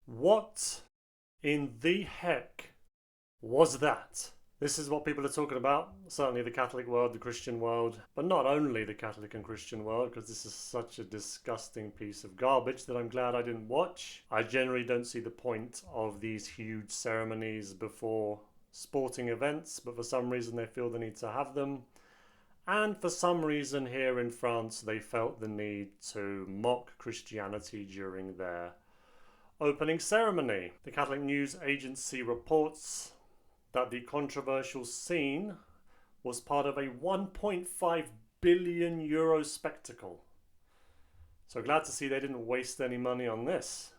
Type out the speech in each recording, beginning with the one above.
What in the heck was that? This is what people are talking about, certainly the Catholic world, the Christian world, but not only the Catholic and Christian world, because this is such a disgusting piece of garbage that I'm glad I didn't watch. I generally don't see the point of these huge ceremonies before sporting events, but for some reason they feel the need to have them. And for some reason here in France, they felt the need to mock Christianity during their opening ceremony. The Catholic news agency reports that the controversial scene was part of a 1.5 billion euro spectacle. So glad to see they didn't waste any money on this.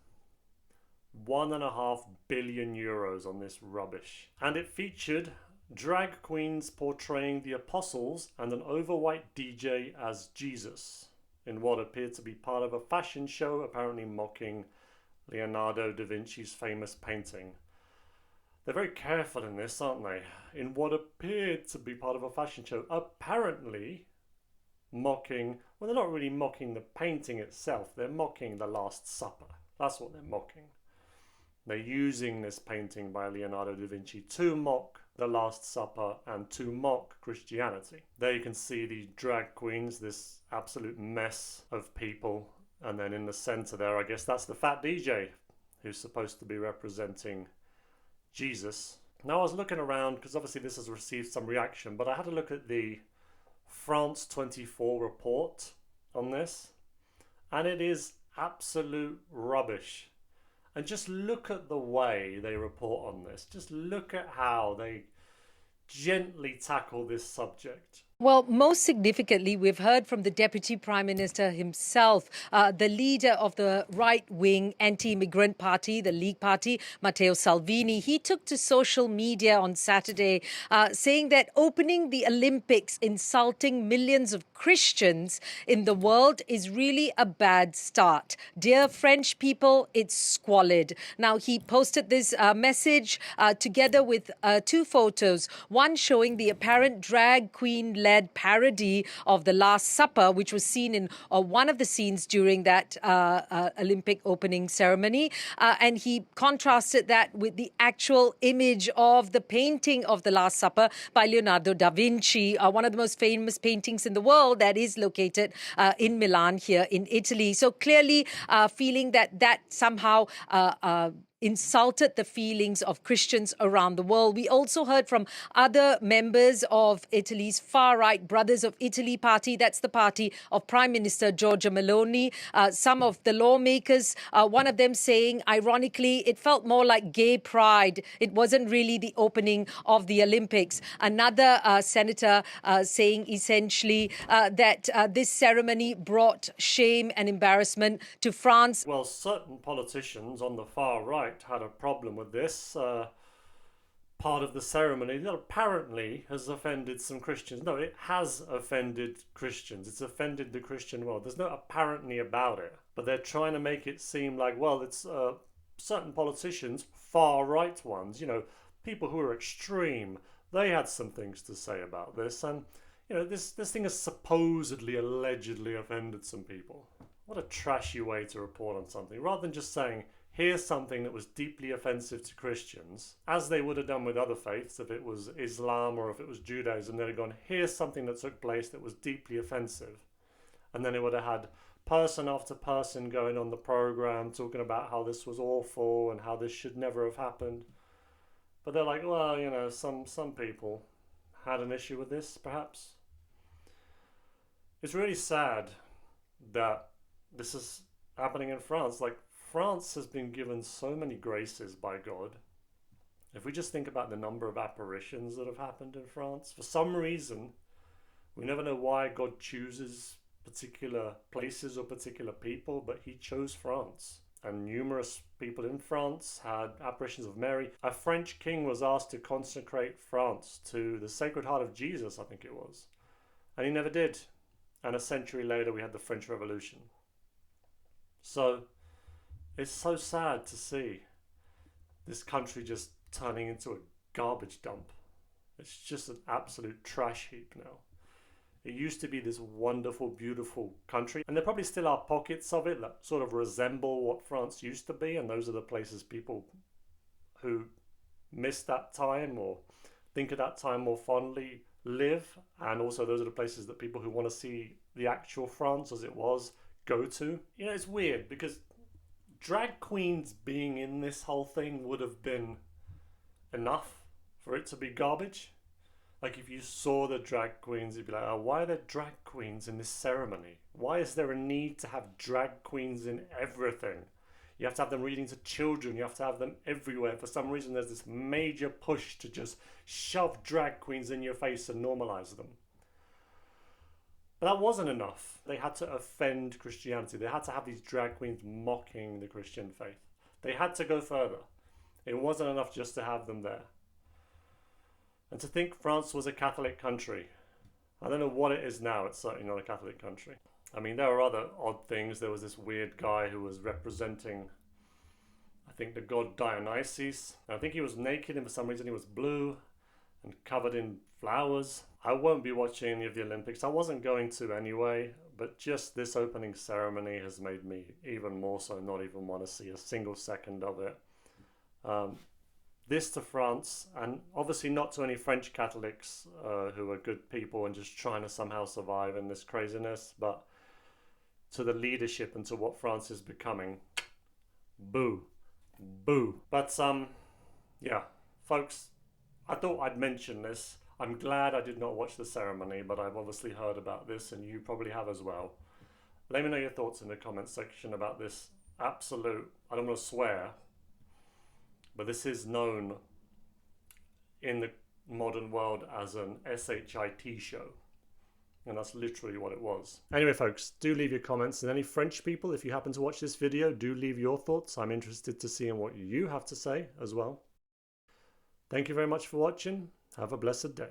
1.5 billion euros on this rubbish. And it featured drag queens portraying the apostles and an overweight DJ as Jesus in what appeared to be part of a fashion show, apparently mocking Leonardo Da Vinci's famous painting. They're very careful in this, aren't they? In what appeared to be part of a fashion show, apparently mocking, well, they're not really mocking the painting itself, they're mocking the Last Supper. That's what they're mocking. They're using this painting by Leonardo da Vinci to mock the Last Supper and to mock Christianity. There you can see the drag queens, this absolute mess of people. And then in the center there, I guess that's the fat DJ who's supposed to be representing Jesus. Now I was looking around because obviously this has received some reaction, but I had to look at the France 24 report on this, and it is absolute rubbish. And just look at the way they report on this. Just look at how they gently tackle this subject. Well, most significantly, we've heard from the Deputy Prime Minister himself, the leader of the right-wing anti-immigrant party, the League Party, Matteo Salvini. He took to social media on Saturday saying that opening the Olympics, insulting millions of Christians in the world is really a bad start. Dear French people, it's squalid. Now, he posted this message together with two photos, one showing the apparent drag queen-led parody of the Last Supper, which was seen in one of the scenes during that Olympic opening ceremony. And he contrasted that with the actual image of the painting of the Last Supper by Leonardo da Vinci, one of the most famous paintings in the world that is located in Milan here in Italy. So clearly feeling that somehow insulted the feelings of Christians around the world. We also heard from other members of Italy's far-right Brothers of Italy party. That's the party of Prime Minister Giorgia Meloni. Some of the lawmakers, one of them saying, ironically, it felt more like gay pride. It wasn't really the opening of the Olympics. Another senator saying essentially that this ceremony brought shame and embarrassment to France. Well, certain politicians on the far right had a problem with this part of the ceremony that apparently has offended some Christians. No, it has offended Christians. It's offended the Christian world. There's no apparently about it. But they're trying to make it seem like, well, it's certain politicians, far-right ones, you know, people who are extreme, they had some things to say about this. And, you know, this thing has supposedly, allegedly offended some people. What a trashy way to report on something. Rather than just saying, here's something that was deeply offensive to Christians, as they would have done with other faiths if it was Islam or if it was Judaism. They'd have gone, here's something that took place that was deeply offensive. And then it would have had person after person going on the program talking about how this was awful and how this should never have happened. But they're like, well, you know, some people had an issue with this, perhaps. It's really sad that this is happening in France. Like, France has been given so many graces by God. If we just think about the number of apparitions that have happened in France, for some reason, we never know why God chooses particular places or particular people, but he chose France. And numerous people in France had apparitions of Mary. A French king was asked to consecrate France to the Sacred Heart of Jesus, I think it was. And he never did. And a century later, we had the French Revolution. So it's so sad to see this country just turning into a garbage dump. It's just an absolute trash heap now. It used to be this wonderful, beautiful country, and there probably still are pockets of it that sort of resemble what France used to be, and those are the places people who miss that time or think of that time more fondly live, and also those are the places that people who want to see the actual France as it was go to. You know, it's weird because drag queens being in this whole thing would have been enough for it to be garbage. Like, if you saw the drag queens, you'd be like, oh, why are there drag queens in this ceremony? Why is there a need to have drag queens in everything? You have to have them reading to children. You have to have them everywhere. For some reason, there's this major push to just shove drag queens in your face and normalize them. But that wasn't enough. They had to offend Christianity. They had to have these drag queens mocking the Christian faith. They had to go further. It wasn't enough just to have them there. And to think France was a Catholic country. I don't know what it is now. It's certainly not a Catholic country. I mean, there are other odd things. There was this weird guy who was representing, I think, the god Dionysus. And I think he was naked, and for some reason he was blue and covered in flowers. I won't be watching any of the Olympics. I wasn't going to anyway, but just this opening ceremony has made me even more so not even want to see a single second of it. This to France, and obviously not to any French Catholics who are good people and just trying to somehow survive in this craziness, but to the leadership and to what France is becoming. Boo. Boo. But yeah, folks, I thought I'd mention this. I'm glad I did not watch the ceremony, but I've obviously heard about this, and you probably have as well. Let me know your thoughts in the comments section about this absolute, I don't want to swear, but this is known in the modern world as an SHIT show. And that's literally what it was. Anyway, folks, do leave your comments. And any French people, if you happen to watch this video, do leave your thoughts. I'm interested to see what you have to say as well. Thank you very much for watching. Have a blessed day.